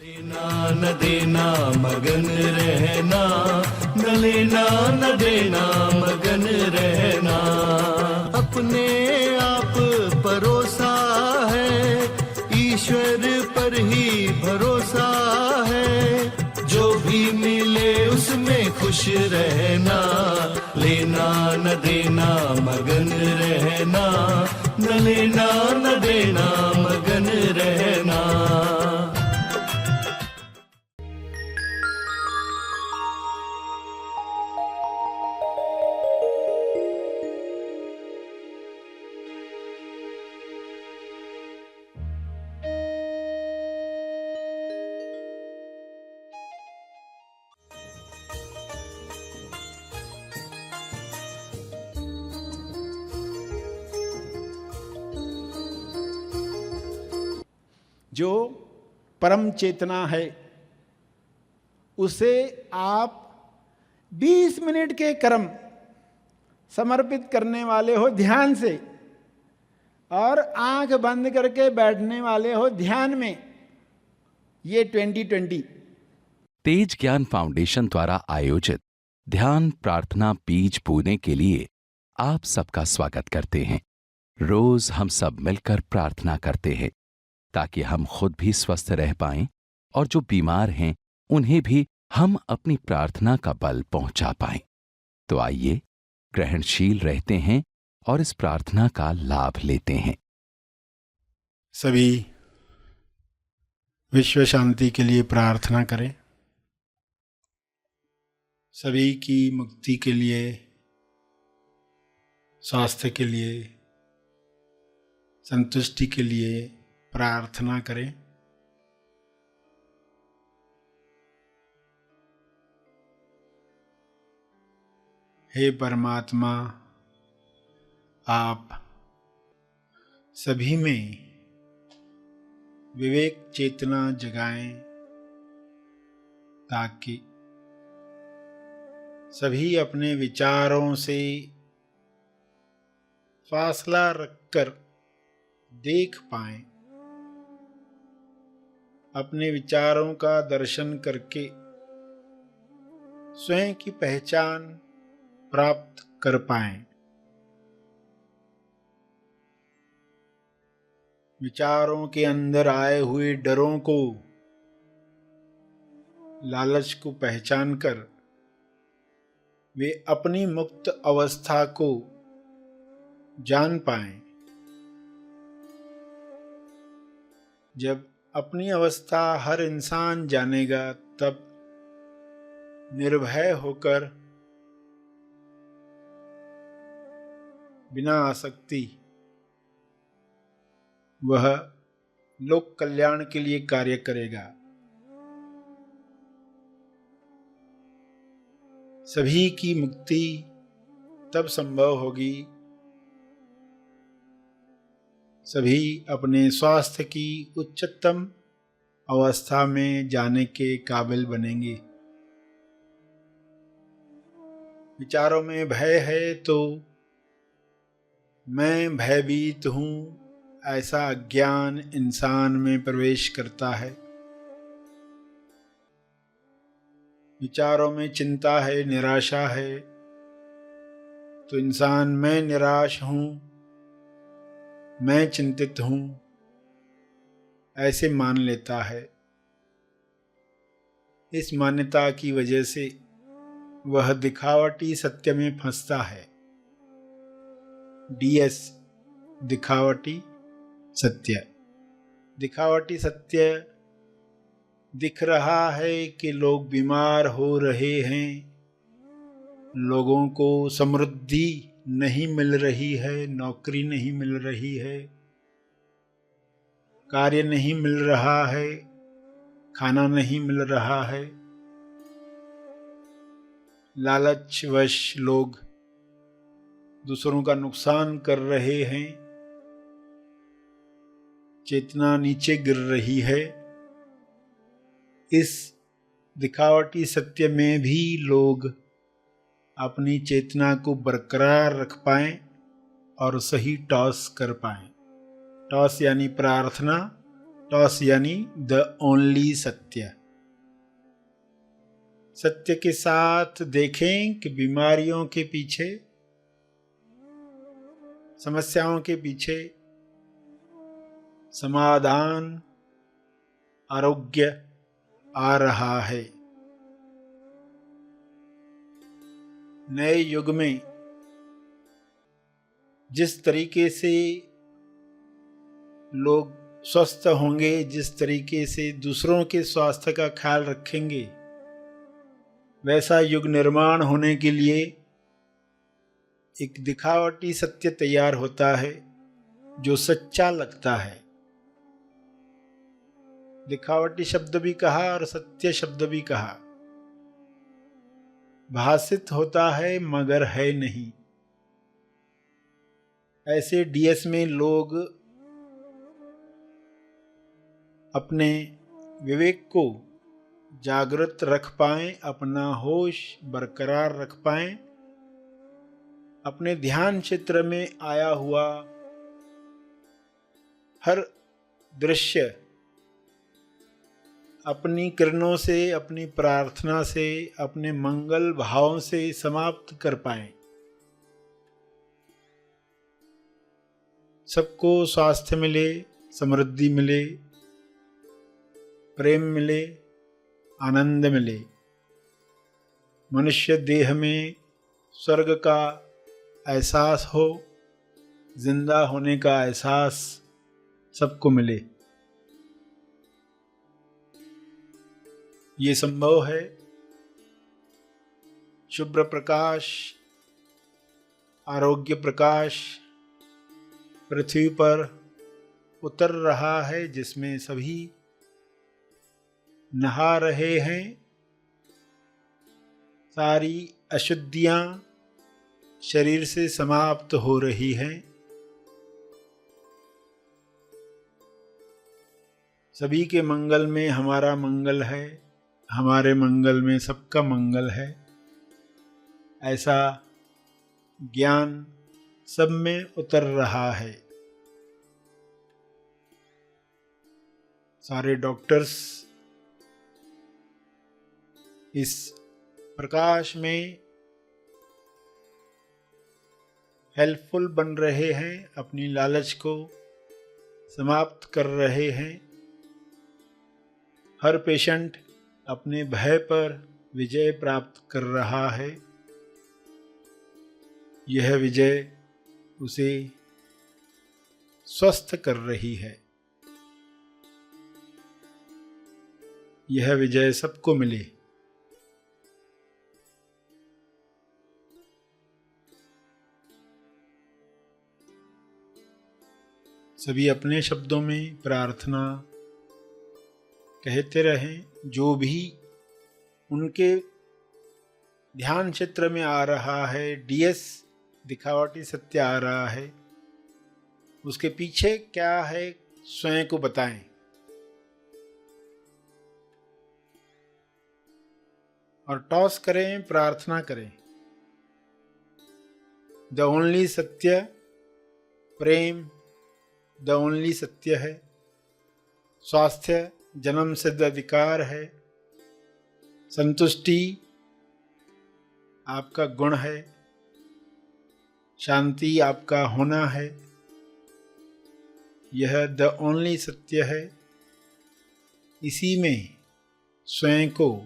लेना न देना मगन रहना, न लेना न देना मगन रहना। अपने आप परोसा है, ईश्वर पर ही भरोसा है। जो भी मिले उसमें खुश रहना, लेना न देना मगन रहना, न लेना न देना मगन रहना। जो परम चेतना है उसे आप 20 मिनट के कर्म समर्पित करने वाले हो ध्यान से, और आंख बंद करके बैठने वाले हो ध्यान में। ये 2020 तेज ज्ञान फाउंडेशन द्वारा आयोजित ध्यान प्रार्थना बीज बोने के लिए आप सबका स्वागत करते हैं। रोज हम सब मिलकर प्रार्थना करते हैं ताकि हम खुद भी स्वस्थ रह पाएं और जो बीमार हैं उन्हें भी हम अपनी प्रार्थना का बल पहुंचा पाएं। तो आइए ग्रहणशील रहते हैं और इस प्रार्थना का लाभ लेते हैं। सभी विश्व शांति के लिए प्रार्थना करें। सभी की मुक्ति के लिए, स्वास्थ्य के लिए, संतुष्टि के लिए प्रार्थना करें। हे परमात्मा, आप सभी में विवेक चेतना जगाएं ताकि सभी अपने विचारों से फासला रखकर देख पाएं, अपने विचारों का दर्शन करके स्वयं की पहचान प्राप्त कर पाएं। विचारों के अंदर आए हुए डरों को, लालच को पहचान कर वे अपनी मुक्त अवस्था को जान पाएं। जब अपनी अवस्था हर इंसान जानेगा तब निर्भय होकर बिना आसक्ति वह लोक कल्याण के लिए कार्य करेगा। सभी की मुक्ति तब संभव होगी सभी अपने स्वास्थ्य की उच्चतम अवस्था में जाने के काबिल बनेंगे। विचारों में भय है तो मैं भयभीत हूँ, ऐसा अज्ञान इंसान में प्रवेश करता है। विचारों में चिंता है, निराशा है तो इंसान मैं निराश हूँ, मैं चिंतित हूँ, ऐसे मान लेता है। इस मान्यता की वजह से वह दिखावटी सत्य में फंसता है। DS दिखावटी सत्य। दिखावटी सत्य दिख रहा है कि लोग बीमार हो रहे हैं, लोगों को समृद्धि नहीं मिल रही है, नौकरी नहीं मिल रही है, कार्य नहीं मिल रहा है, खाना नहीं मिल रहा है। लालचवश लोग दूसरों का नुकसान कर रहे हैं, चेतना नीचे गिर रही है। इस दिखावटी सत्य में भी लोग अपनी चेतना को बरकरार रख पाएं और सही टॉस कर पाएं। टॉस यानी प्रार्थना, टॉस यानी द ओनली सत्य। सत्य के साथ देखें कि बीमारियों के पीछे, समस्याओं के पीछे समाधान, आरोग्य आ रहा है। नए युग में जिस तरीके से लोग स्वस्थ होंगे, जिस तरीके से दूसरों के स्वास्थ्य का ख्याल रखेंगे, वैसा युग निर्माण होने के लिए एक दिखावटी सत्य तैयार होता है जो सच्चा लगता है। दिखावटी शब्द भी कहा और सत्य शब्द भी कहा। भाषित होता है मगर है नहीं। ऐसे डीएस में लोग अपने विवेक को जागृत रख पाएं, अपना होश बरकरार रख पाएं, अपने ध्यान क्षेत्र में आया हुआ हर दृश्य अपनी किरणों से, अपनी प्रार्थना से, अपने मंगल भावों से समाप्त कर पाएं। सबको स्वास्थ्य मिले, समृद्धि मिले, प्रेम मिले, आनंद मिले। मनुष्य देह में स्वर्ग का एहसास हो, जिंदा होने का एहसास सबको मिले। ये संभव है। शुभ्र प्रकाश, आरोग्य प्रकाश पृथ्वी पर उतर रहा है, जिसमें सभी नहा रहे हैं। सारी अशुद्धियां शरीर से समाप्त हो रही हैं। सभी के मंगल में हमारा मंगल है, हमारे मंगल में सबका मंगल है, ऐसा ज्ञान सब में उतर रहा है। सारे डॉक्टर्स इस प्रकाश में हेल्पफुल बन रहे हैं, अपनी लालच को समाप्त कर रहे हैं। हर पेशेंट अपने भय पर विजय प्राप्त कर रहा है। यह विजय उसे स्वस्थ कर रही है। यह विजय सबको मिले। सभी अपने शब्दों में प्रार्थना कहते रहें। जो भी उनके ध्यान क्षेत्र में आ रहा है, डीएस दिखावटी सत्य आ रहा है, उसके पीछे क्या है स्वयं को बताएं। और टॉस करें, प्रार्थना करें। द ओनली सत्य, प्रेम द ओनली सत्य है। स्वास्थ्य जन्म सिद्ध अधिकार है। संतुष्टि आपका गुण है। शांति आपका होना है। यह द ओनली सत्य है। इसी में स्वयं को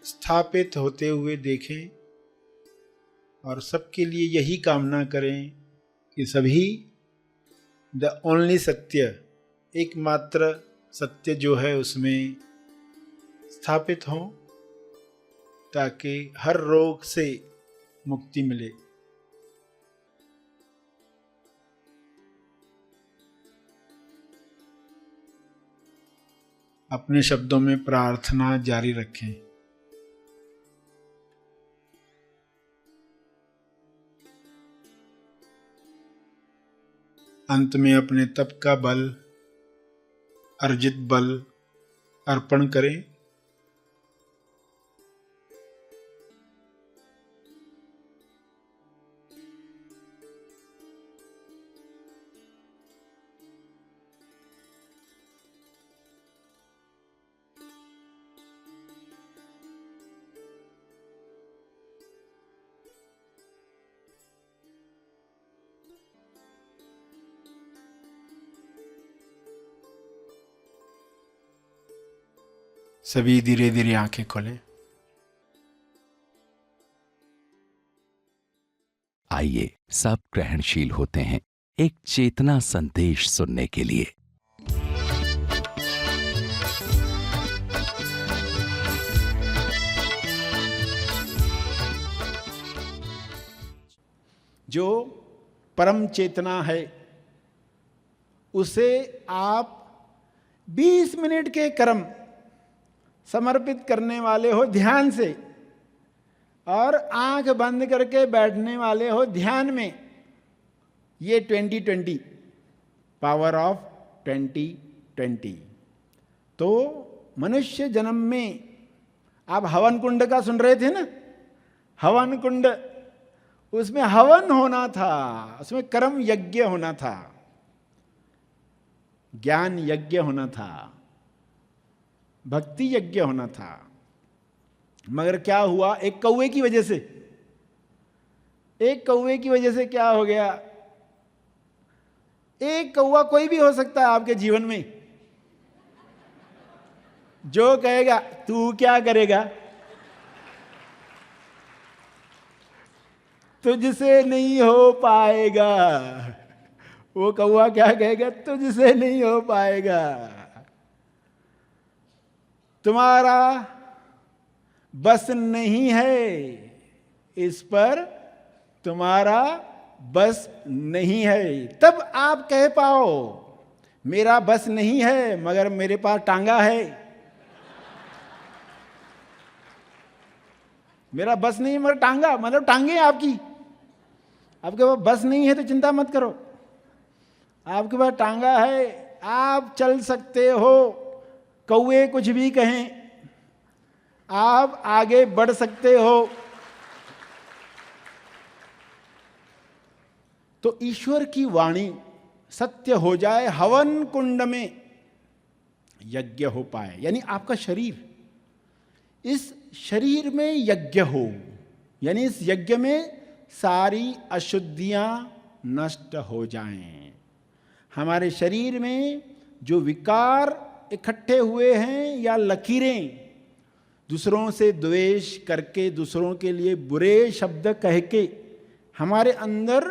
स्थापित होते हुए देखें और सबके लिए यही कामना करें कि सभी द ओनली सत्य, एकमात्र सत्य जो है उसमें स्थापित हों, ताकि हर रोग से मुक्ति मिले। अपने शब्दों में प्रार्थना जारी रखें। अंत में अपने तप का बल, अर्जित बल अर्पण करें। सभी धीरे धीरे आंखें खोलें। आइए सब ग्रहणशील होते हैं एक चेतना संदेश सुनने के लिए। जो परम चेतना है उसे आप 20 मिनट के कर्म समर्पित करने वाले हो ध्यान से, और आंख बंद करके बैठने वाले हो ध्यान में। ये 2020, पावर ऑफ 2020। तो मनुष्य जन्म में आप हवन कुंड का सुन रहे थे ना, हवन कुंड, उसमें हवन होना था, उसमें कर्म यज्ञ होना था, ज्ञान यज्ञ होना था, भक्ति यज्ञ होना था। मगर क्या हुआ? एक कौवे की वजह से, एक कौवे की वजह से क्या हो गया? एक कौवा कोई भी हो सकता है आपके जीवन में, जो कहेगा तू क्या करेगा, तुझसे नहीं हो पाएगा। वो कौवा क्या कहेगा? तुझसे नहीं हो पाएगा, तुम्हारा बस नहीं है, इस पर तुम्हारा बस नहीं है। तब आप कह पाओ मेरा बस नहीं है मगर मेरे पास टांगा है। मेरा बस नहीं है मगर टांगा, मतलब टांगे हैं आपकी। आपके पास बस नहीं है तो चिंता मत करो, आपके पास टांगा है, आप चल सकते हो। कौवे कुछ भी कहें, आप आगे बढ़ सकते हो। तो ईश्वर की वाणी सत्य हो जाए, हवन कुंड में यज्ञ हो पाए, यानी आपका शरीर, इस शरीर में यज्ञ हो, यानी इस यज्ञ में सारी अशुद्धियां नष्ट हो जाएं। हमारे शरीर में जो विकार इकट्ठे हुए हैं या लकीरें, दूसरों से द्वेष करके, दूसरों के लिए बुरे शब्द कह के हमारे अंदर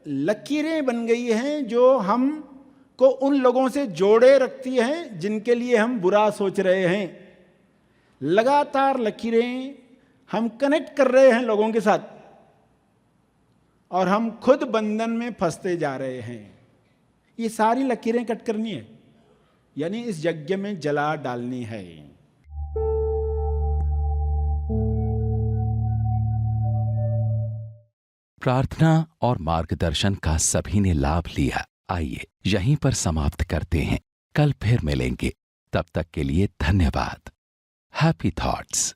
लकीरें बन गई हैं, जो हम को उन लोगों से जोड़े रखती हैं जिनके लिए हम बुरा सोच रहे हैं। लगातार लकीरें हम कनेक्ट कर रहे हैं लोगों के साथ, और हम खुद बंधन में फंसते जा रहे हैं। ये सारी लकीरें कट करनी है, यानी इस यज्ञ में जला डालनी है। प्रार्थना और मार्गदर्शन का सभी ने लाभ लिया। आइए यहीं पर समाप्त करते हैं, कल फिर मिलेंगे। तब तक के लिए धन्यवाद। Happy thoughts.